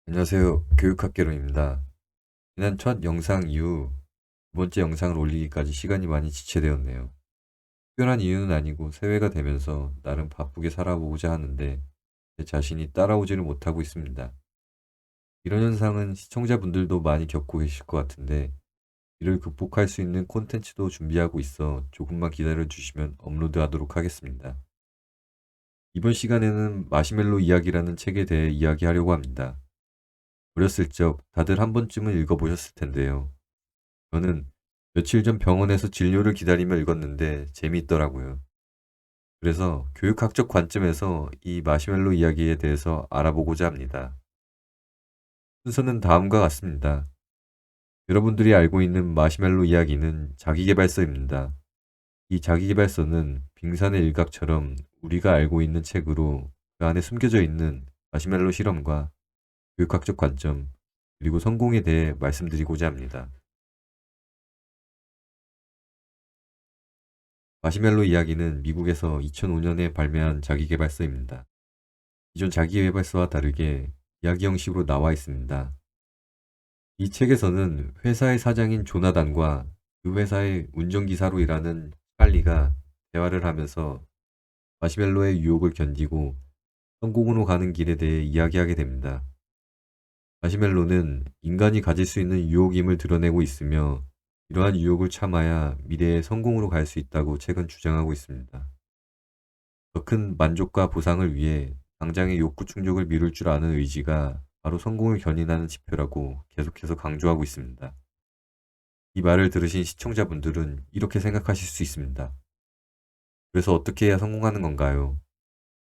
안녕하세요. 교육학개론입니다. 지난 첫 영상 이후 두 번째 영상을 올리기까지 시간이 많이 지체되었네요. 특별한 이유는 아니고 새해가 되면서 나름 바쁘게 살아보고자 하는데 제 자신이 따라오지를 못하고 있습니다. 이런 현상은 시청자분들도 많이 겪고 계실 것 같은데 이를 극복할 수 있는 콘텐츠도 준비하고 있어 조금만 기다려 주시면 업로드하도록 하겠습니다. 이번 시간에는 마시멜로 이야기라는 책에 대해 이야기하려고 합니다. 어렸을 적 다들 한 번쯤은 읽어보셨을 텐데요. 저는 며칠 전 병원에서 진료를 기다리며 읽었는데 재미있더라고요. 그래서 교육학적 관점에서 이 마시멜로 이야기에 대해서 알아보고자 합니다. 순서는 다음과 같습니다. 여러분들이 알고 있는 마시멜로 이야기는 자기계발서입니다. 이 자기계발서는 빙산의 일각처럼 우리가 알고 있는 책으로 그 안에 숨겨져 있는 마시멜로 실험과 교육학적 관점, 그리고 성공에 대해 말씀드리고자 합니다. 마시멜로 이야기는 미국에서 2005년에 발매한 자기계발서입니다. 기존 자기계발서와 다르게 이야기 형식으로 나와 있습니다. 이 책에서는 회사의 사장인 조나단과 그 회사의 운전기사로 일하는 찰리가 대화를 하면서 마시멜로의 유혹을 견디고 성공으로 가는 길에 대해 이야기하게 됩니다. 마시멜로는 인간이 가질 수 있는 유혹임을 드러내고 있으며 이러한 유혹을 참아야 미래의 성공으로 갈 수 있다고 책은 주장하고 있습니다. 더 큰 만족과 보상을 위해 당장의 욕구 충족을 미룰 줄 아는 의지가 바로 성공을 견인하는 지표라고 계속해서 강조하고 있습니다. 이 말을 들으신 시청자분들은 이렇게 생각하실 수 있습니다. 그래서 어떻게 해야 성공하는 건가요?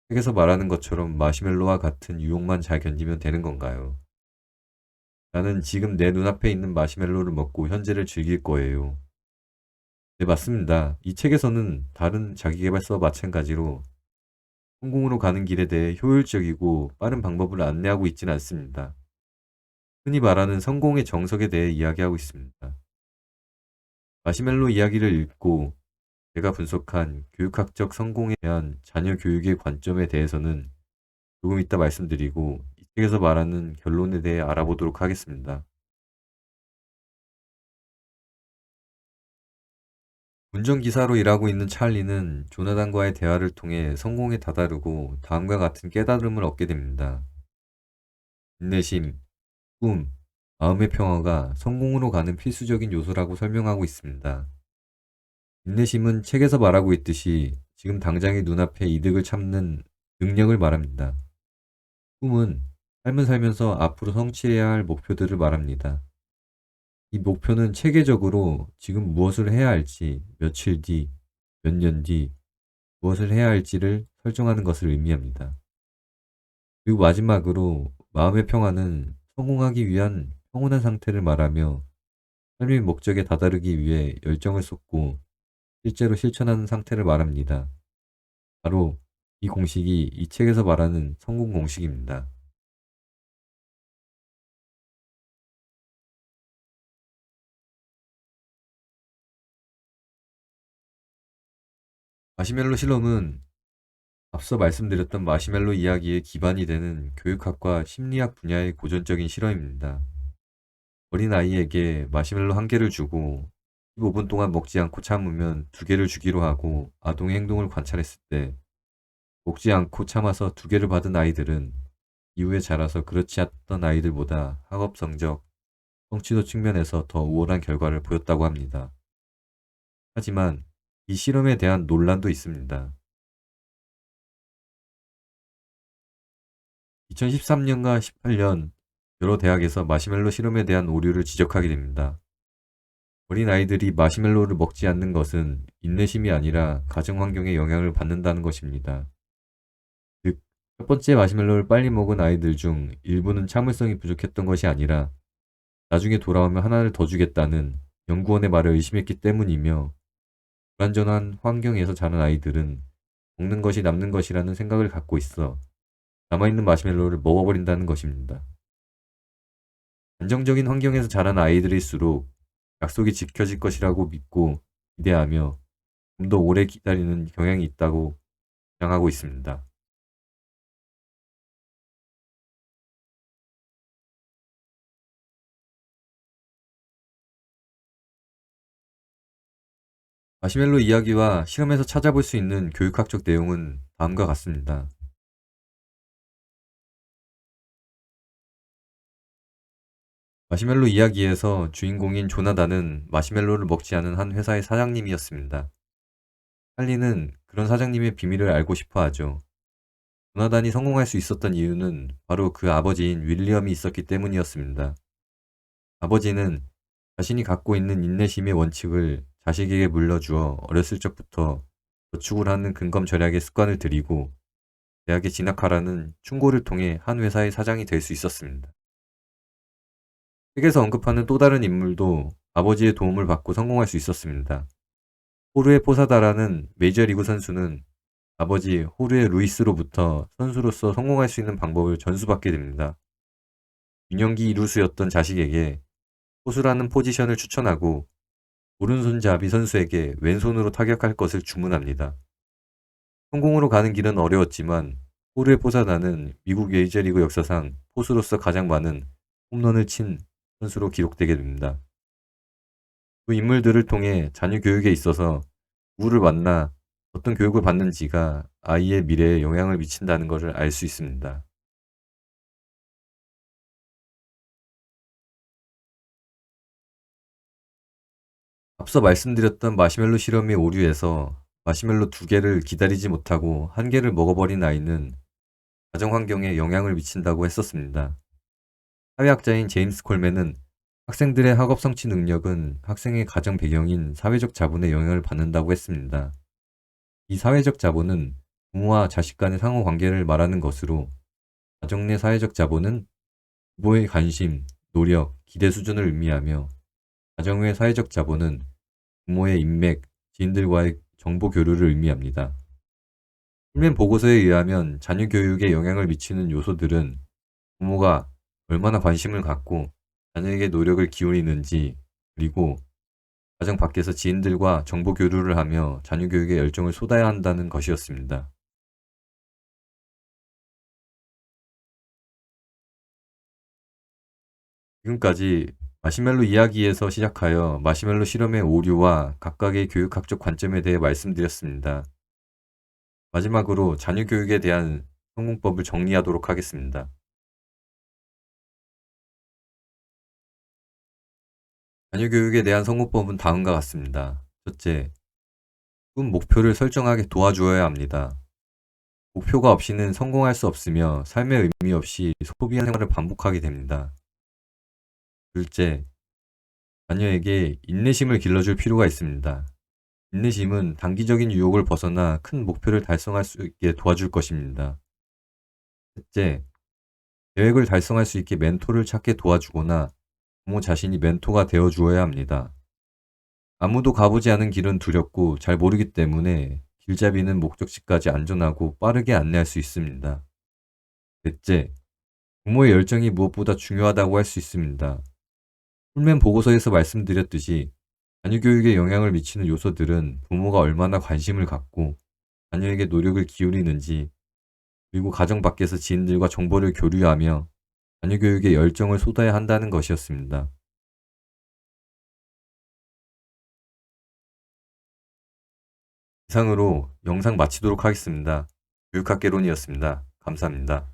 책에서 말하는 것처럼 마시멜로와 같은 유혹만 잘 견디면 되는 건가요? 나는 지금 내 눈앞에 있는 마시멜로를 먹고 현재를 즐길 거예요. 네, 맞습니다. 이 책에서는 다른 자기계발서와 마찬가지로 성공으로 가는 길에 대해 효율적이고 빠른 방법을 안내하고 있지는 않습니다. 흔히 말하는 성공의 정석에 대해 이야기하고 있습니다. 마시멜로 이야기를 읽고 제가 분석한 교육학적 성공에 대한 자녀 교육의 관점에 대해서는 조금 이따 말씀드리고 이 책에서 말하는 결론에 대해 알아보도록 하겠습니다. 운전기사로 일하고 있는 찰리는 조나단과의 대화를 통해 성공에 다다르고 다음과 같은 깨달음을 얻게 됩니다. 인내심, 꿈, 마음의 평화가 성공으로 가는 필수적인 요소라고 설명하고 있습니다. 인내심은 책에서 말하고 있듯이 지금 당장의 눈앞에 이득을 참는 능력을 말합니다. 꿈은 삶을 살면서 앞으로 성취해야 할 목표들을 말합니다. 이 목표는 체계적으로 지금 무엇을 해야 할지, 며칠 뒤, 몇 년 뒤, 무엇을 해야 할지를 설정하는 것을 의미합니다. 그리고 마지막으로 마음의 평화는 성공하기 위한 평온한 상태를 말하며 삶의 목적에 다다르기 위해 열정을 쏟고 실제로 실천하는 상태를 말합니다. 바로 이 공식이 이 책에서 말하는 성공 공식입니다. 마시멜로 실험은 앞서 말씀드렸던 마시멜로 이야기의 기반이 되는 교육학과 심리학 분야의 고전적인 실험입니다. 어린아이에게 마시멜로 한 개를 주고 15분 동안 먹지 않고 참으면 두 개를 주기로 하고 아동의 행동을 관찰했을 때 먹지 않고 참아서 두 개를 받은 아이들은 이후에 자라서 그렇지 않던 아이들보다 학업 성적, 성취도 측면에서 더 우월한 결과를 보였다고 합니다. 하지만 이 실험에 대한 논란도 있습니다. 2013년과 18년 여러 대학에서 마시멜로 실험에 대한 오류를 지적하게 됩니다. 어린아이들이 마시멜로를 먹지 않는 것은 인내심이 아니라 가정 환경에 영향을 받는다는 것입니다. 즉, 첫 번째 마시멜로를 빨리 먹은 아이들 중 일부는 참을성이 부족했던 것이 아니라 나중에 돌아오면 하나를 더 주겠다는 연구원의 말을 의심했기 때문이며 불완전한 환경에서 자란 아이들은 먹는 것이 남는 것이라는 생각을 갖고 있어 남아있는 마시멜로를 먹어버린다는 것입니다. 안정적인 환경에서 자란 아이들일수록 약속이 지켜질 것이라고 믿고 기대하며 좀 더 오래 기다리는 경향이 있다고 주장하고 있습니다. 마시멜로 이야기와 실험에서 찾아볼 수 있는 교육학적 내용은 다음과 같습니다. 마시멜로 이야기에서 주인공인 조나단은 마시멜로를 먹지 않은 한 회사의 사장님이었습니다. 찰리는 그런 사장님의 비밀을 알고 싶어 하죠. 조나단이 성공할 수 있었던 이유는 바로 그 아버지인 윌리엄이 있었기 때문이었습니다. 아버지는 자신이 갖고 있는 인내심의 원칙을 자식에게 물려주어 어렸을 적부터 저축을 하는 근검 절약의 습관을 들이고 대학에 진학하라는 충고를 통해 한 회사의 사장이 될 수 있었습니다. 책에서 언급하는 또 다른 인물도 아버지의 도움을 받고 성공할 수 있었습니다. 호르헤 포사다라는 메이저리그 선수는 아버지 호르헤 루이스로부터 선수로서 성공할 수 있는 방법을 전수받게 됩니다. 유년기 이루수였던 자식에게 포수라는 포지션을 추천하고 오른손잡이 선수에게 왼손으로 타격할 것을 주문합니다. 성공으로 가는 길은 어려웠지만 호르헤 포사다는 미국 메이저리그 역사상 포수로서 가장 많은 홈런을 친 선수로 기록되게 됩니다. 그 인물들을 통해 자녀 교육에 있어서 누구를 만나 어떤 교육을 받는지가 아이의 미래에 영향을 미친다는 것을 알 수 있습니다. 앞서 말씀드렸던 마시멜로 실험의 오류에서 마시멜로 2개를 기다리지 못하고 1개를 먹어버린 아이는 가정 환경에 영향을 미친다고 했었습니다. 사회학자인 제임스 콜맨은 학생들의 학업 성취 능력은 학생의 가정 배경인 사회적 자본에 영향을 받는다고 했습니다. 이 사회적 자본은 부모와 자식 간의 상호 관계를 말하는 것으로 가정 내 사회적 자본은 부모의 관심, 노력, 기대 수준을 의미하며 가정 외 사회적 자본은 부모의 인맥, 지인들과의 정보 교류를 의미합니다. 콜맨 보고서에 의하면 자녀 교육에 영향을 미치는 요소들은 부모가 얼마나 관심을 갖고 자녀에게 노력을 기울이는지, 그리고 가정 밖에서 지인들과 정보 교류를 하며 자녀 교육에 열정을 쏟아야 한다는 것이었습니다. 지금까지 마시멜로 이야기에서 시작하여 마시멜로 실험의 오류와 각각의 교육학적 관점에 대해 말씀드렸습니다. 마지막으로 자녀 교육에 대한 성공법을 정리하도록 하겠습니다. 자녀 교육에 대한 성공법은 다음과 같습니다. 첫째, 꿈 목표를 설정하게 도와주어야 합니다. 목표가 없이는 성공할 수 없으며 삶의 의미 없이 소비한 생활을 반복하게 됩니다. 둘째, 자녀에게 인내심을 길러줄 필요가 있습니다. 인내심은 단기적인 유혹을 벗어나 큰 목표를 달성할 수 있게 도와줄 것입니다. 셋째, 계획을 달성할 수 있게 멘토를 찾게 도와주거나 부모 자신이 멘토가 되어 주어야 합니다. 아무도 가보지 않은 길은 두렵고 잘 모르기 때문에 길잡이는 목적지까지 안전하고 빠르게 안내할 수 있습니다. 넷째, 부모의 열정이 무엇보다 중요하다고 할 수 있습니다. 풀맨 보고서에서 말씀드렸듯이 자녀 교육에 영향을 미치는 요소들은 부모가 얼마나 관심을 갖고 자녀에게 노력을 기울이는지, 그리고 가정 밖에서 지인들과 정보를 교류하며 자녀 교육에 열정을 쏟아야 한다는 것이었습니다. 이상으로 영상 마치도록 하겠습니다. 교육학개론이었습니다. 감사합니다.